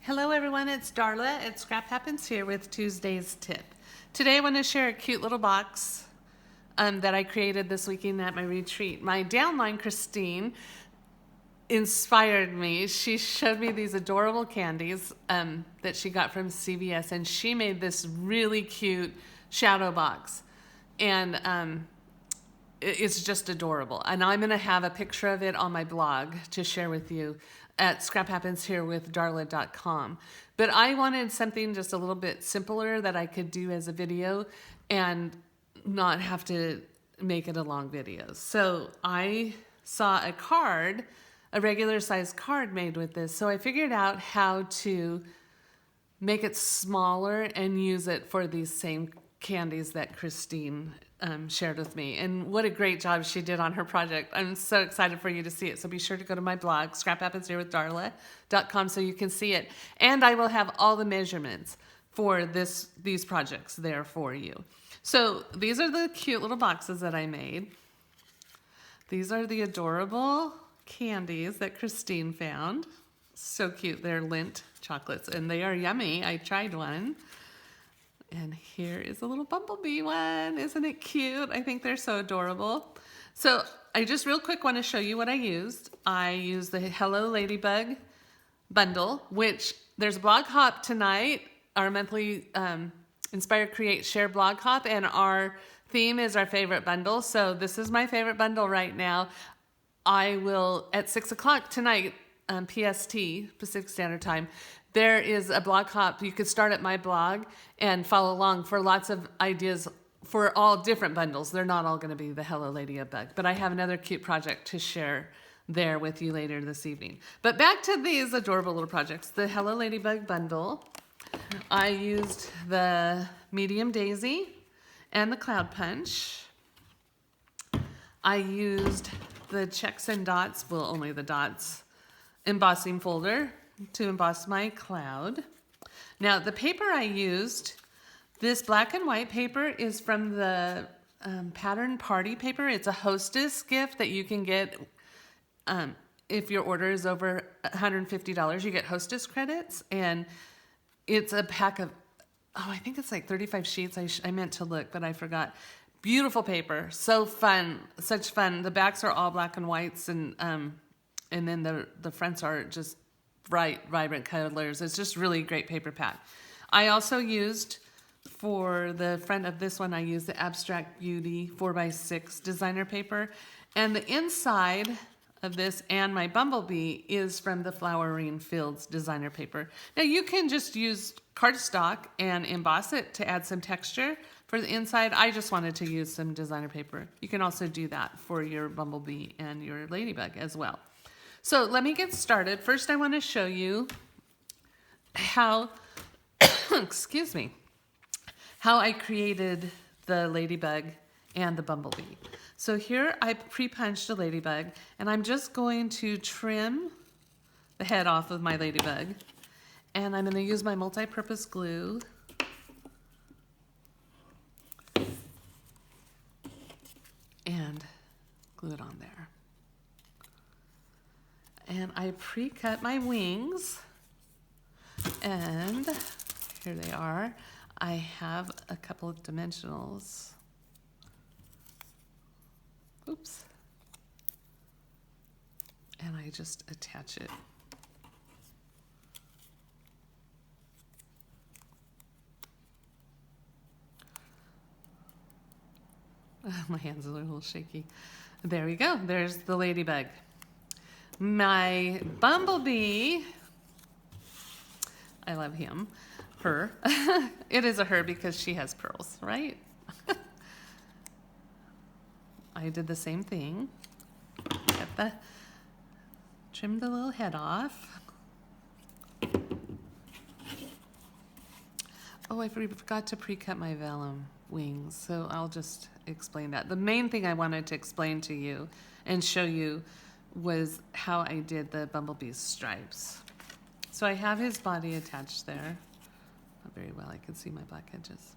Hello everyone, it's Darla at Scrap Happens here with Tuesday's tip. Today I want to share a cute little box that I created this weekend at my retreat. My downline, Christine, inspired me. She showed me these adorable candies that she got from CVS, and she made this really cute shadow box. And it's just adorable. And I'm going to have a picture of it on my blog to share with you at scraphappensherewithdarla.com. But I wanted something just a little bit simpler that I could do as a video and not have to make it a long video. So I saw a card, a regular size card made with this. So I figured out how to make it smaller and use it for these same candies that Christine shared with me. And what a great job she did on her project. I'm so excited for you to see it. So be sure to go to my blog, scraphappensherewithdarla.com, so you can see it. And I will have all the measurements for these projects there for you. So these are the cute little boxes that I made. These are the adorable candies that Christine found. So cute. They're Lindt chocolates and they are yummy. I tried one. And here is a little bumblebee one. Isn't it cute? I think they're so adorable. So I just real quick want to show you what I used. I used the Hello Ladybug Bundle, which there's blog hop tonight, our monthly Inspire, Create, Share blog hop, and our theme is our favorite bundle. So this is my favorite bundle right now. I will, at 6 o'clock tonight, PST, Pacific Standard Time, there is a blog hop. You could start at my blog and follow along for lots of ideas for all different bundles. They're not all going to be the Hello Ladybug, but I have another cute project to share there with you later this evening. But back to these adorable little projects. The Hello Ladybug Bundle, I used the medium daisy and the cloud punch. I used the checks and dots, well, only the dots, embossing folder to emboss my cloud. Now the paper I used, this black and white paper is from the Pattern Party paper. It's a hostess gift that you can get if your order is over $150. You get hostess credits, and it's a pack of, I think it's like 35 sheets. I meant to look, but I forgot. Beautiful paper, so fun, such fun. The backs are all black and whites, and then the fronts are just bright, vibrant colors. It's just really great paper pack. I also used, for the front of this one, I used the Abstract Beauty 4x6 designer paper. And the inside of this and my bumblebee is from the Flowering Fields designer paper. Now you can just use cardstock and emboss it to add some texture for the inside. I just wanted to use some designer paper. You can also do that for your bumblebee and your ladybug as well. So let me get started. First, I want to show you how, excuse me, how I created the ladybug and the bumblebee. So here I pre-punched a ladybug, and I'm just going to trim the head off of my ladybug. And I'm going to use my multi-purpose glue. And glue it on there. And I pre-cut my wings, and here they are. I have a couple of dimensionals. Oops. And I just attach it. My hands are a little shaky. There we go. There's the ladybug. My bumblebee, I love him, her. It is a her because she has pearls, right? I did the same thing. Trimmed the little head off. Oh, I forgot to pre-cut my vellum wings, so I'll just explain that. The main thing I wanted to explain to you and show you was how I did the bumblebee's stripes. So I have his body attached there. Not very well, I can see my black edges.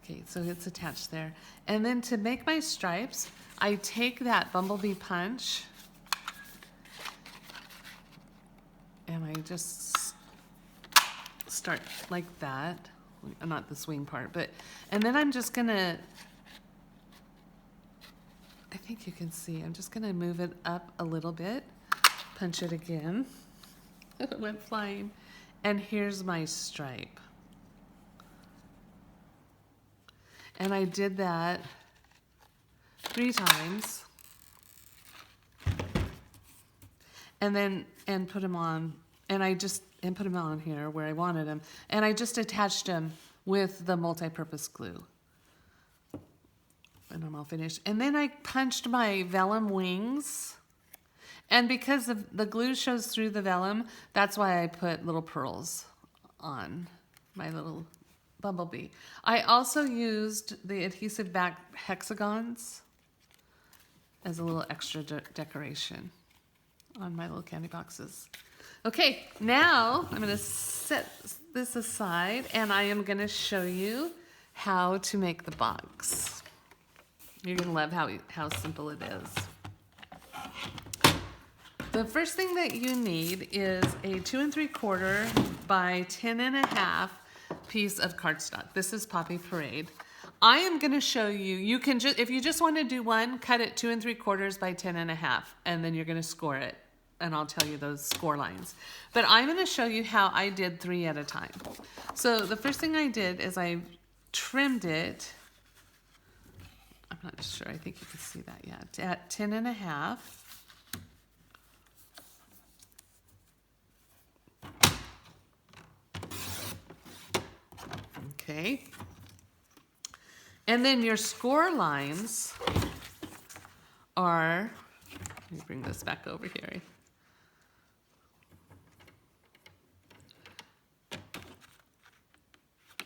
Okay, so it's attached there. And then to make my stripes, I take that bumblebee punch and I just start like that. Not the swing part, but, and then I'm just gonna, I think you can see, I'm just gonna move it up a little bit, punch it again. It went flying. And here's my stripe. And I did that 3 times. And then, and put them on, and put them on here where I wanted them. And I just attached them with the multi-purpose glue. And I'm all finished. And then I punched my vellum wings. And because the glue shows through the vellum, that's why I put little pearls on my little bumblebee. I also used the adhesive back hexagons as a little extra decoration on my little candy boxes. Okay, now I'm gonna set this aside and I am gonna show you how to make the box. You're gonna love how simple it is. The first thing that you need is a 2 3/4 by 10 1/2 piece of cardstock. This is Poppy Parade. I am going to show you, you can just, if you just want to do one, cut it 2 3/4 by 10 1/2, and then you're going to score it. And I'll tell you those score lines. But I'm going to show you how I did 3 at a time. So the first thing I did is I trimmed it. I'm not sure, I think you can see that yet. At 10 1/2. Okay. And then your score lines are, let me bring this back over here.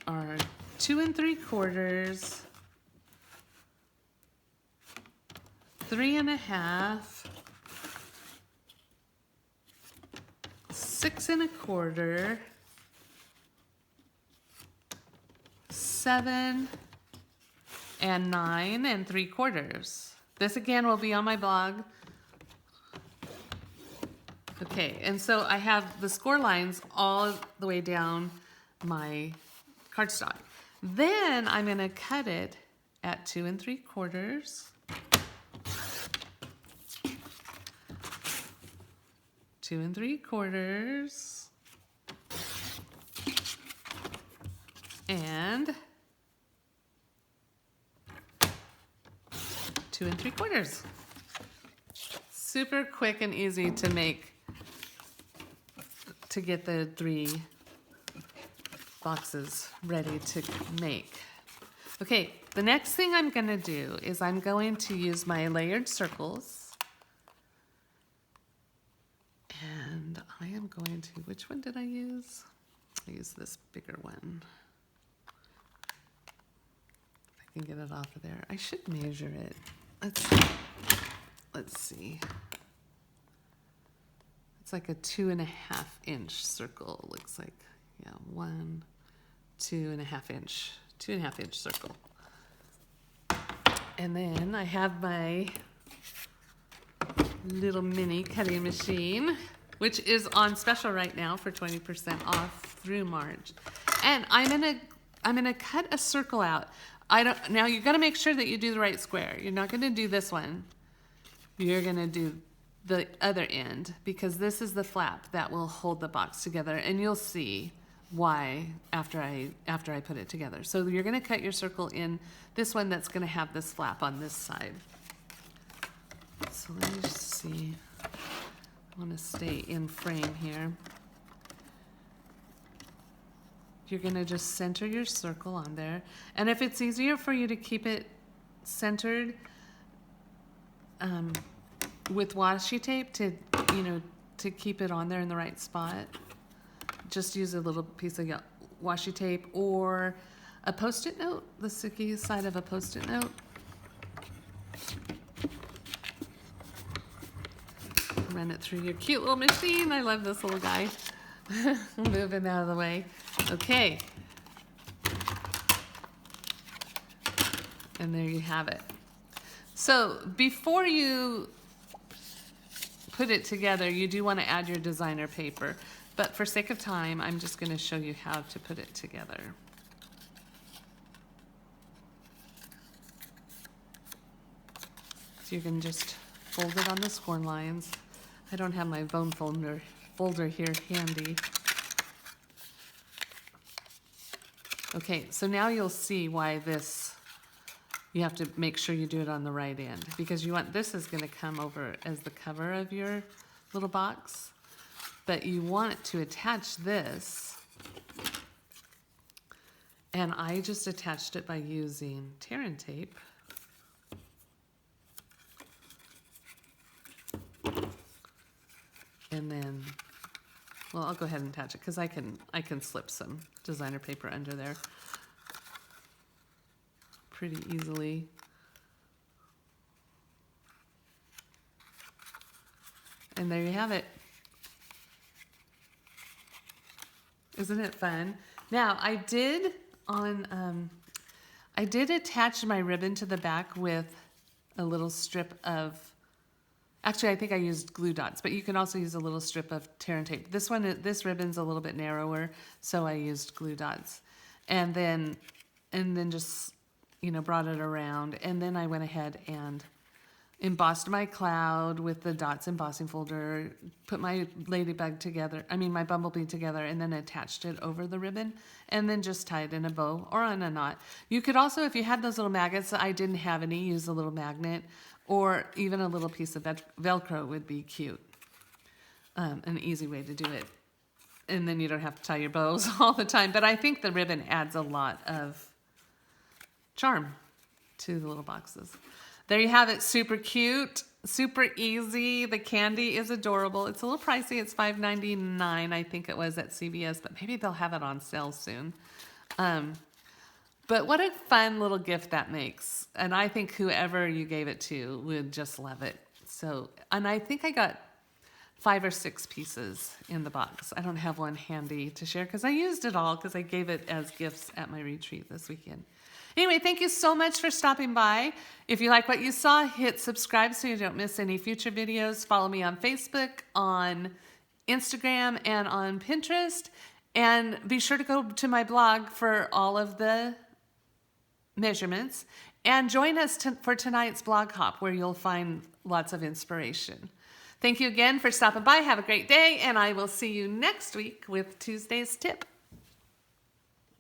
Are 2 3/4, 3 1/2, 6 1/4, 7 and 9 3/4. This again will be on my blog. Okay, and so I have the score lines all the way down my cardstock. Then I'm going to cut it at 2 3/4, 2 3/4, and 2 3/4. Super quick and easy to make, to get the 3 boxes ready to make. Okay, the next thing I'm going to do is I'm going to use my layered circles. And I am going to, which one did I use? I used this bigger one. If I can get it off of there. I should measure it. Let's see. It's like a 2 1/2 inch circle, it looks like. Yeah, 1, 2 1/2 inch, 2 1/2 inch circle. And then I have my little mini cutting machine, which is on special right now for 20% off through March. And I'm gonna cut a circle out. Now you gotta make sure that you do the right square. You're not gonna do this one. You're gonna do the other end, because this is the flap that will hold the box together, and you'll see why after I put it together. So you're gonna cut your circle in this one that's gonna have this flap on this side. So let me just see. I wanna stay in frame here. You're gonna just center your circle on there. And if it's easier for you to keep it centered with washi tape to keep it on there in the right spot, just use a little piece of washi tape or a Post-it note, the sticky side of a Post-it note. Run it through your cute little machine. I love this little guy. Move him out of the way. Okay. And there you have it. So before you put it together, you do want to add your designer paper. But for sake of time, I'm just going to show you how to put it together. So you can just fold it on the score lines. I don't have my bone folder here handy. Okay, so now you'll see why you have to make sure you do it on the right end, because this is going to come over as the cover of your little box, but you want to attach this, and I just attached it by using tear and tape. And then, well, I'll go ahead and attach it because I can slip some designer paper under there pretty easily. And there you have it. Isn't it fun? Now, I did attach my ribbon to the back with a little strip of, actually, I think I used glue dots, but you can also use a little strip of tear and tape. This ribbon's a little bit narrower, so I used glue dots. And then just, brought it around. And then I went ahead and embossed my cloud with the dots embossing folder, put my my bumblebee together, and then attached it over the ribbon, and then just tied in a bow or on a knot. You could also, if you had those little maggots, I didn't have any, use a little magnet, or even a little piece of Velcro would be cute. An easy way to do it. And then you don't have to tie your bows all the time. But I think the ribbon adds a lot of charm to the little boxes. There you have it. Super cute, super easy. The candy is adorable. It's a little pricey. It's $5.99, I think it was at CVS, but maybe they'll have it on sale soon. But what a fun little gift that makes. And I think whoever you gave it to would just love it. So, and I think I got 5 or 6 pieces in the box. I don't have one handy to share because I used it all because I gave it as gifts at my retreat this weekend. Anyway, thank you so much for stopping by. If you like what you saw, hit subscribe so you don't miss any future videos. Follow me on Facebook, on Instagram, and on Pinterest. And be sure to go to my blog for all of the measurements. And join us for tonight's blog hop where you'll find lots of inspiration. Thank you again for stopping by. Have a great day, and I will see you next week with Tuesday's tip.